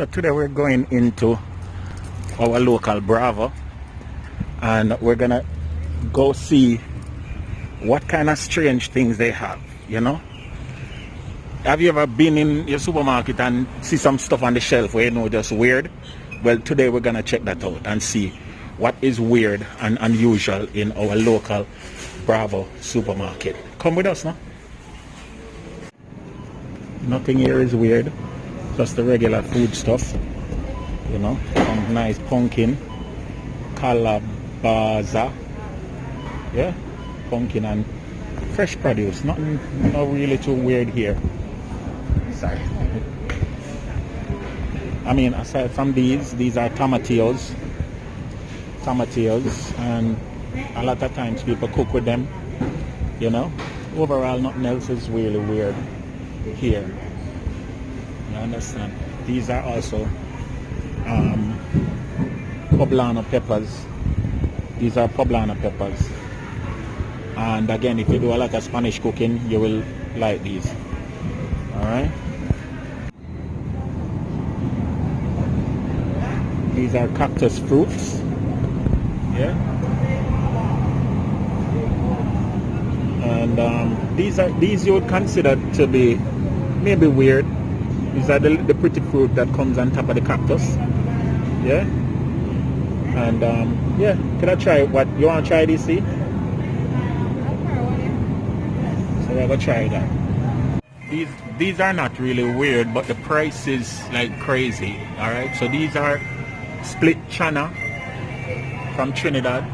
So today we're going into our local Bravo and we're gonna go see what kind of strange things they have, you know. Have you ever been in your supermarket and see some stuff on the shelf where you know just weird? Well, today we're gonna check that out and see what is weird and unusual in our local Bravo supermarket. Come with us now. Nothing here is weird, just the regular food stuff, you know. Some nice pumpkin, calabaza, yeah, pumpkin and fresh produce. Nothing, not really too weird here. Sorry. I mean, aside from these are tomatillos, and a lot of times people cook with them, you know. Overall, nothing else is really weird here. You understand? These are also poblano peppers. These are poblano peppers. And again, if you do a lot of Spanish cooking, you will like these. Alright? These are cactus fruits. Yeah? And these you would consider to be maybe weird. These are the pretty fruit that comes on top of the cactus. Yeah? And yeah, can I try what you want to try this, see? So we're gonna try that. These are not really weird, but the price is like crazy. Alright, so these are split chana from Trinidad,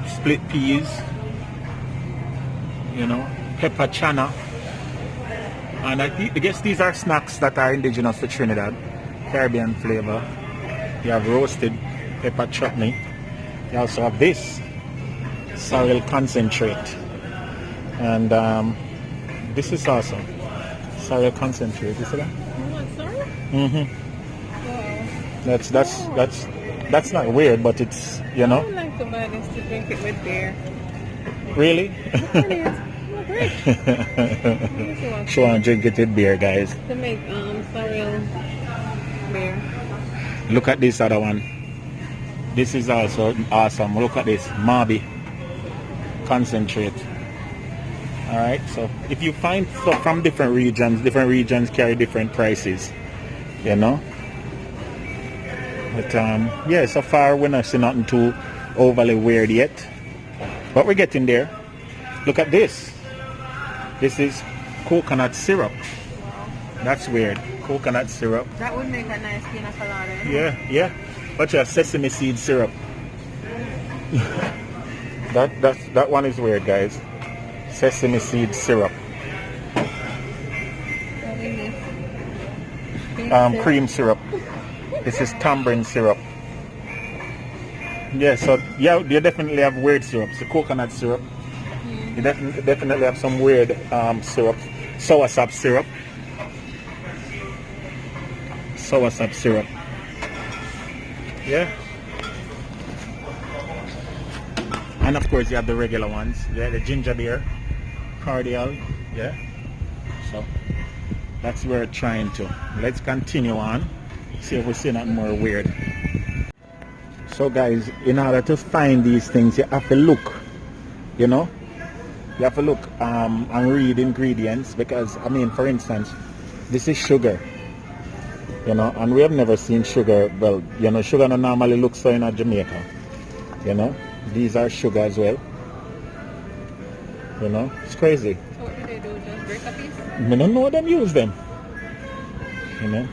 split peas, you know, pepper chana, and I guess these are snacks that are indigenous to Trinidad, Caribbean flavor. You have roasted pepper chutney. You also have this sorrel concentrate, and this is awesome. Sorrel concentrate. You see that? You want sorrel? Wow. That's not weird, but it's, you know. I would like to buy this to drink it with beer. Really? She want to drink it with beer, guys. To make sorrel beer. Look at this other one. This is also awesome. Look at this. Mabi concentrate. Alright, so if you find stuff from different regions carry different prices, you know. But yeah, so far we're not seeing nothing too overly weird yet, but we're getting there. Look at this. This is coconut syrup. That's weird. Coconut syrup. That would make a nice pina colada. Yeah. But you have sesame seed syrup. that one is weird, guys. Sesame seed syrup. Cream syrup. This is tamarind syrup. Yeah, so yeah, you definitely have weird syrups. The coconut syrup. You definitely have some weird syrup. Soursop syrup. Soursop syrup. Yeah. And of course you have the regular ones. Yeah, the ginger beer, cordial. Yeah. So that's where we're trying to. Let's continue on. See if we see nothing more weird. So guys, in order to find these things, you have to look. You know? You have to look and read ingredients, because I mean, for instance, this is sugar. You know, and we have never seen sugar. Well, you know, sugar don't normally looks so in Jamaica. You know, these are sugar as well. You know, it's crazy. So what do they do? Just break a piece? I don't know them use them. You know.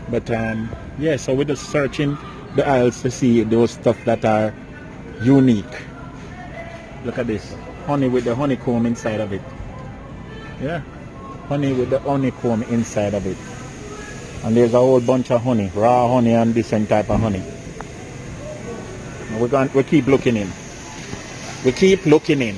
But yeah, so we're just searching the aisles to see those stuff that are unique. Look at this. Honey with the honeycomb inside of it. Yeah. Honey with the honeycomb inside of it. And there's a whole bunch of honey. Raw honey and different type of honey. We keep looking in. We keep looking in.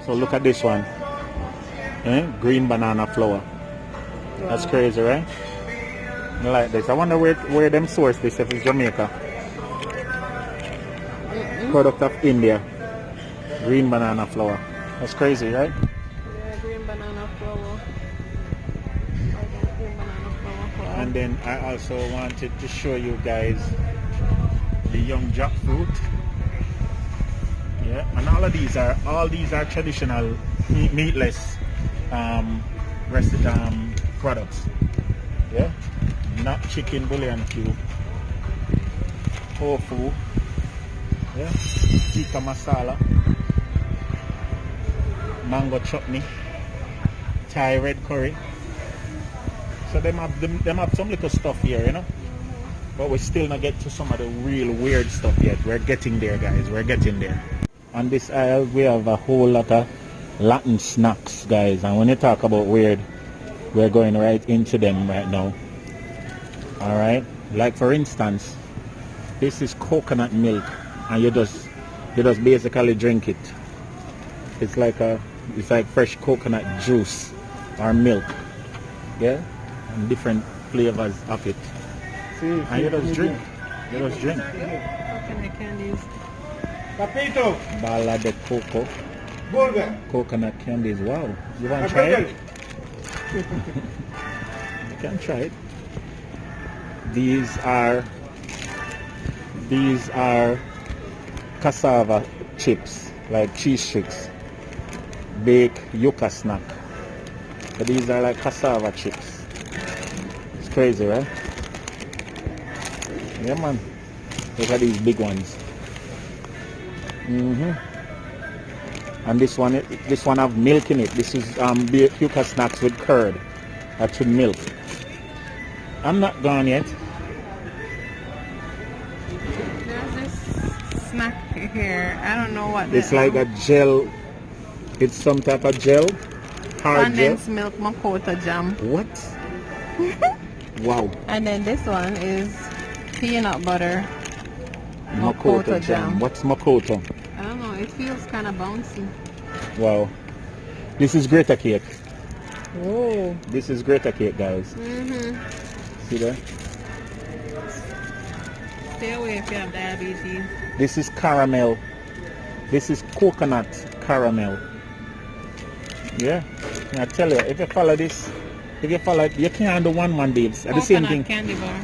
So look at this one. Green banana flour. That's crazy, right? Like this. I wonder where them source this if it's Jamaica. Product of India. Green banana flour. That's crazy, right? Yeah, green banana flour. Green banana flour. And then I also wanted to show you guys the young jackfruit. Yeah, and all these are traditional meatless products. Yeah, not chicken bouillon cube, tofu, yeah, tikka masala, mango chutney, Thai red curry. So them have some little stuff here, you know. But we still not get to some of the real weird stuff yet. We're getting there, guys. We're getting there. On this aisle, we have a whole lot of Latin snacks, guys. And when you talk about weird, we're going right into them right now. All right. Like for instance, this is coconut milk, and you just basically drink it. It's like fresh coconut juice or milk. Yeah, and different flavors of it. And you just drink. You just drink. Coconut candies. Capito. Bala de coco. Burger. Coconut candies. Wow. You want to try it? You can try it. These are cassava chips, like cheese sticks. Baked yuca snack. But these are like cassava chips. It's crazy, right? Yeah, man. Look at these big ones. And this one have milk in it. This is yuca snacks with curd. That's with milk. I'm not gone yet. There's this snack here. I don't know what. It's like a gel. It's some type of gel. Hard condensed gel. milk makota jam. What? Wow. And then this one is peanut butter Makota jam. What's Makota? I don't know. It feels kind of bouncy. Wow. This is greta cake. Oh. This is greta cake, guys. See that? Stay away if you have diabetes. This is caramel. This is coconut caramel. Yeah. I tell you, if you follow this, you can't do one babes. At the same thing. Candy bar.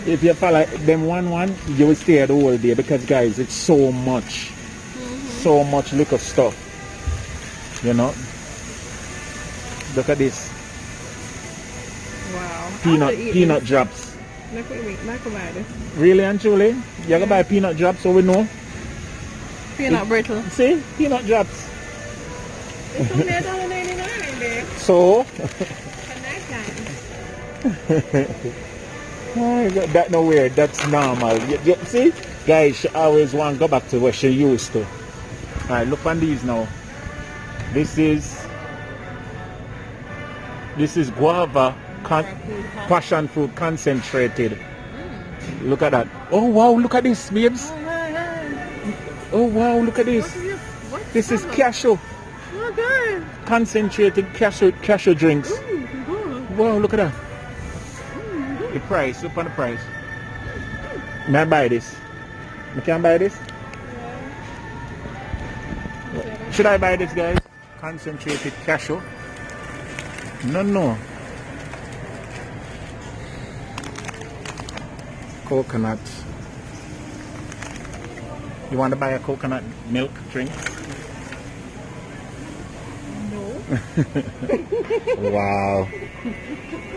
If you follow them one, you will stay the whole day because, guys, it's so much. So much liquor stuff. You know? Look at this. Wow. Peanut drops. Look at me. Look at this. Really and truly? You're gonna buy peanut drops so we know? Peanut brittle. See? Peanut drops. It's only $1.99 there. So? For night time. Oh, that's not weird. That's normal. You see? Guys, she always want to go back to what she used to. Alright, look on these now. This is guava passion fruit concentrated. Look at that. Oh wow, look at this, babes. Oh wow, look at this. This is cashew. Oh good. Concentrated cashew drinks. Wow, look at that. The price, look on the price. May I buy this? I can buy this? Should I buy this, guys? Concentrated cashew? No. Coconut. You want to buy a coconut milk drink? No. Wow.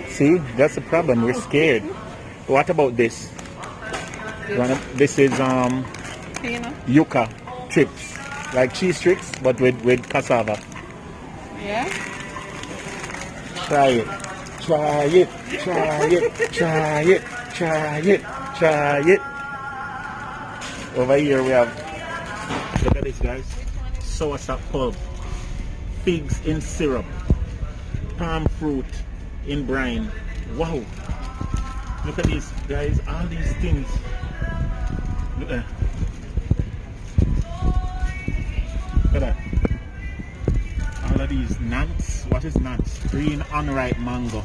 See, that's the problem. We're scared. What about this? This is yuca chips, like cheese tricks, but with cassava. Yeah. Try it. Try it. Try it. Try it. Try it. Try it. Over here we have. Look at this, guys. Soursop pulp, figs in syrup, palm fruit in brine. Wow. Look at these, guys. All these things. Look at that. All of these nuts. What is nuts? Green unripe mango.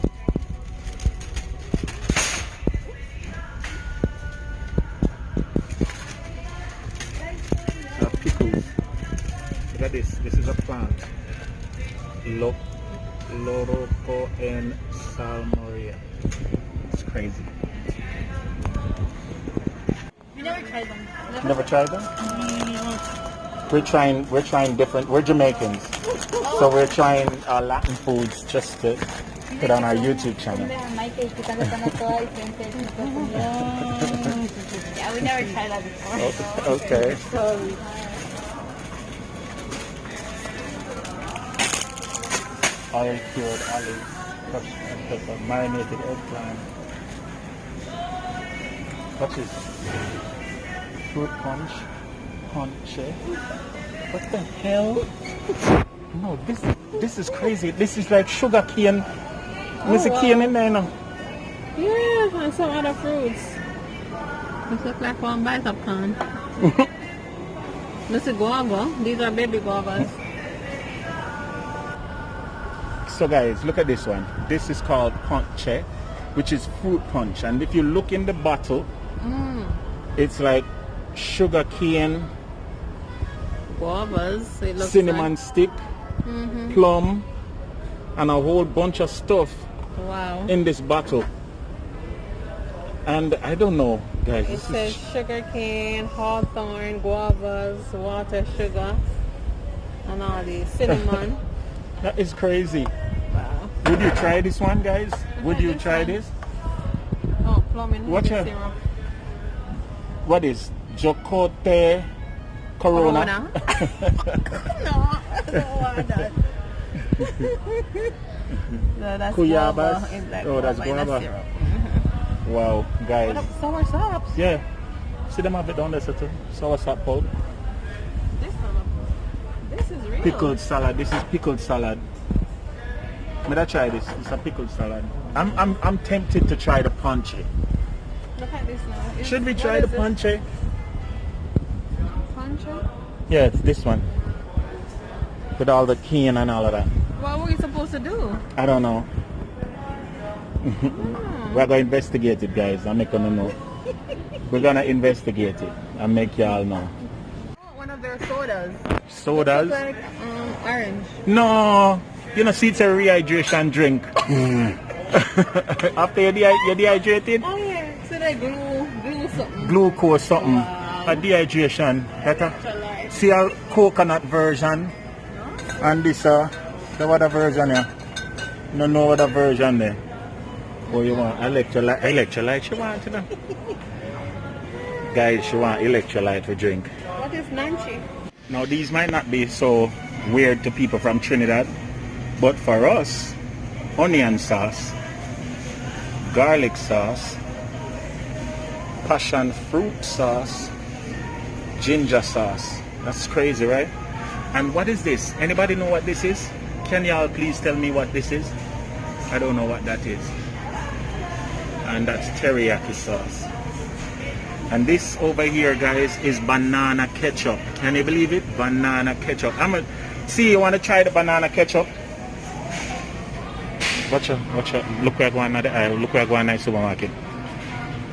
at this. This is a plant. Loroco and Salmoria. It's crazy. We never tried them. Never tried them? We're trying different. We're Jamaicans, so we're trying Latin foods just to put on our YouTube channel. Yeah, we never tried that before. Okay. Sorry. Oil cured olives, crushed pepper, marinated eggplant. What is fruit punch? Punche? What the hell? No, this is crazy. This is like sugar cane. There's a cane in there now. Yeah, and some other fruits. This looks like one bite of corn. This is guava. These are baby guavas. So guys, look at this one. This is called punche, which is fruit punch. And if you look in the bottle, it's like sugar cane, Guavas. It looks cinnamon like. stick, plum, and a whole bunch of stuff Wow. in this bottle. And I don't know, guys. It This says is, sugar cane, hawthorn, guavas, water, sugar, and all these cinnamon. that is crazy. Wow. Would you try this one, guys? Would you this try one. this? Oh, plum and Watch honey out. syrup. What is Jocote Corona? No, I don't want that. No, that's Cuyabas. guava. It's like Oh, that's guava in a guava. syrup. Wow, guys. What up, sour sops? Yeah. See them have it down there, too. Sour sap pulp. This is real. Pickled salad. This is pickled salad. May I try this? It's a pickled salad. I'm tempted to try the punche. Look at this now. Should we try the punche? Punche? Yeah, it's this one. With all the cane and all of that. What were you supposed to do? I don't know. We're gonna investigate it, guys. I'm not gonna know. We're gonna investigate it and make y'all know. One of their sodas. Sodas? It's like orange. No, you know, see, it's a rehydration drink. After you're dehydrated, Oh yeah, so they glue something. glucose something, Wow. a dehydration. Better. Electrolyte. See a coconut version, and this the what version here? No what version there. Oh, you want electrolyte? Electrolyte she want, you know. Guys, she want electrolyte to drink. What is nanchi? Now these might not be so weird to people from Trinidad, but for us, onion sauce, garlic sauce, passion fruit sauce, ginger sauce. That's crazy, right? And what is this? Anybody know what this is? Can y'all please tell me what this is? I don't know what that is. And that's teriyaki sauce. And this over here, guys, is banana ketchup. Can you believe it? Banana ketchup. See, you want to try the banana ketchup? Watch out. Look where I go on the aisle. Look where I go on the supermarket.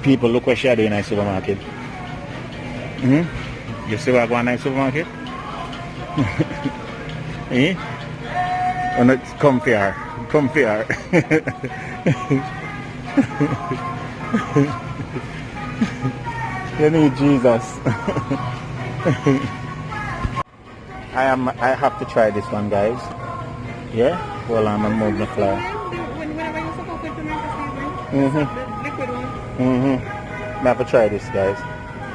People, look where she doing in the supermarket. You see where I go on the supermarket? Eh? Oh, no, come here. Come here. You need Jesus. I have to try this one, guys. Yeah? Hold on, I'm moving the flour. Whenever you supposed to make a Mm-hmm. the liquid one. I have to try this, guys.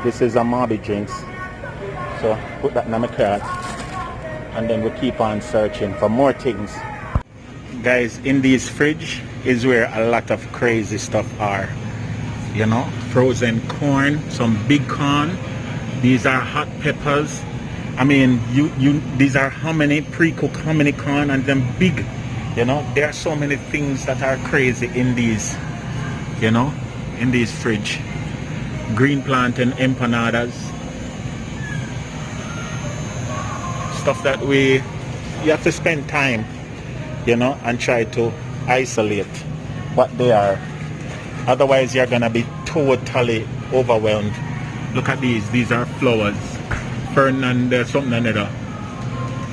This is a Marby drinks. So put that in my cart. And then we keep on searching for more things. Guys, in this fridge is where a lot of crazy stuff are. You know, frozen corn, some big corn. These are hot peppers. I mean, these are how many pre-cooked, how many corn, and them big. You know, there are so many things that are crazy in these, you know, in this fridge. Green plantain empanadas. Stuff that you have to spend time, you know, and try to isolate what they are. Otherwise, you're gonna be totally overwhelmed. Look at these. These are flowers. Fernandez, something another.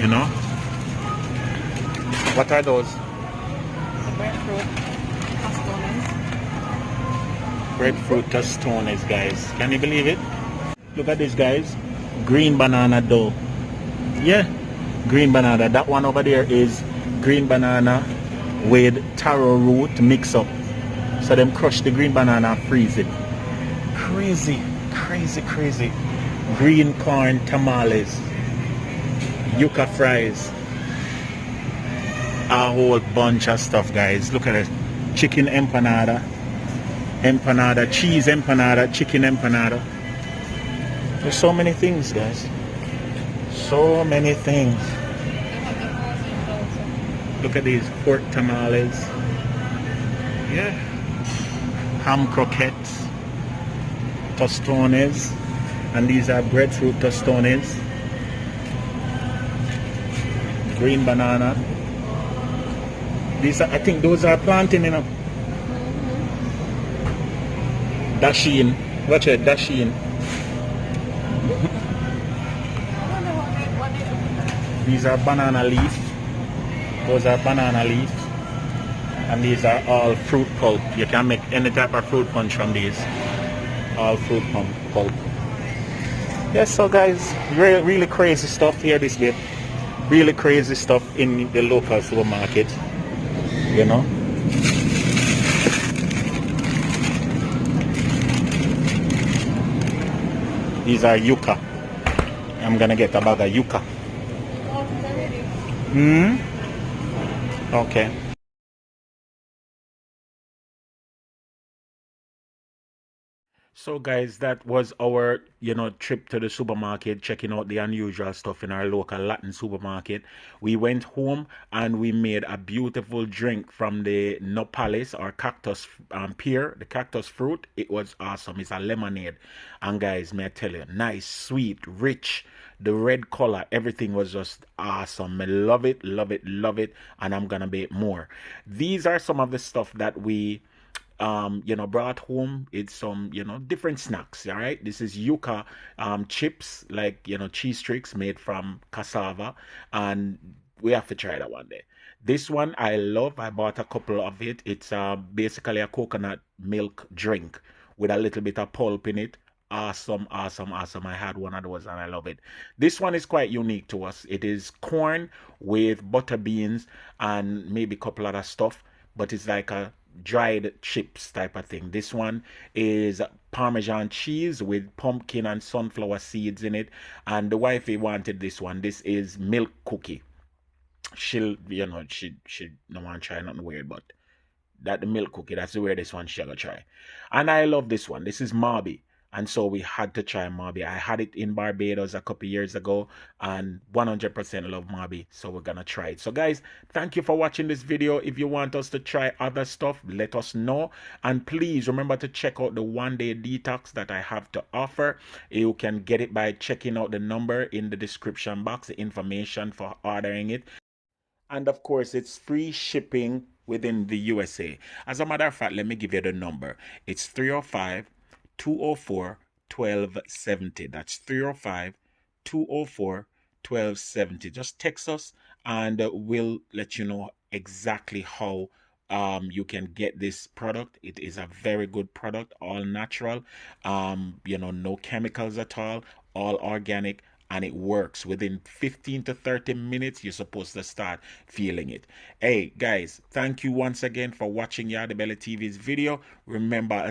You know? What are those? The breadfruit tostones. Breadfruit tostones, guys. Can you believe it? Look at this, guys. Green banana dough. Yeah, green banana. That one over there is green banana with taro root mix up. So them crush the green banana and freeze it. Crazy, crazy, crazy. Green corn tamales. Yuca fries. A whole bunch of stuff, guys. Look at it. Chicken empanada. Empanada, cheese empanada, chicken empanada. There's so many things, guys. So many things. Look at these pork tamales. Yeah. Ham croquettes. Tostones. And these are breadfruit tostones. Green banana. These are, I think those are plantain, you know. Dashin. Watch it, dashin. These are banana leaf. Those are banana leaf. And these are all fruit pulp. You can make any type of fruit punch from these. All fruit pulp. Yes, so guys, really crazy stuff here this bit. Really crazy stuff in the local supermarket. You know? These are yuca. I'm gonna get a bag of yuca. Okay. So guys, that was our, trip to the supermarket, checking out the unusual stuff in our local Latin supermarket. We went home and we made a beautiful drink from the nopales or cactus pear, the cactus fruit. It was awesome. It's a lemonade. And guys, may I tell you, nice, sweet, rich. The red color, everything was just awesome. I love it, love it, love it. And I'm gonna make more. These are some of the stuff that we brought home. It's some, different snacks. All right. This is yuca chips, like, cheese tricks made from cassava. And we have to try that one day. This one I love. I bought a couple of it. It's basically a coconut milk drink with a little bit of pulp in it. Awesome, awesome, awesome. I had one of those and I love it. This one is quite unique to us. It is corn with butter beans and maybe a couple other stuff, but it's like a dried chips type of thing. This one is Parmesan cheese with pumpkin and sunflower seeds in it. And the wifey wanted this one. This is milk cookie. She'll, she don't want to try nothing weird, but that the milk cookie, that's the weirdest one she'll try. And I love this one. This is Marby. And so we had to try Marby. I had it in Barbados a couple years ago and 100% love Marby. So we're going to try it. So guys, thank you for watching this video. If you want us to try other stuff, let us know. And please remember to check out the one-day detox that I have to offer. You can get it by checking out the number in the description box, the information for ordering it. And of course, it's free shipping within the USA. As a matter of fact, let me give you the number. It's 305-204-1270. That's 305-204-1270. Just text us and we'll let you know exactly how you can get this product. It is a very good product, all natural, no chemicals at all organic, and it works. Within 15 to 30 minutes, you're supposed to start feeling it. Hey guys, thank you once again for watching Yardie TV's video. Remember, as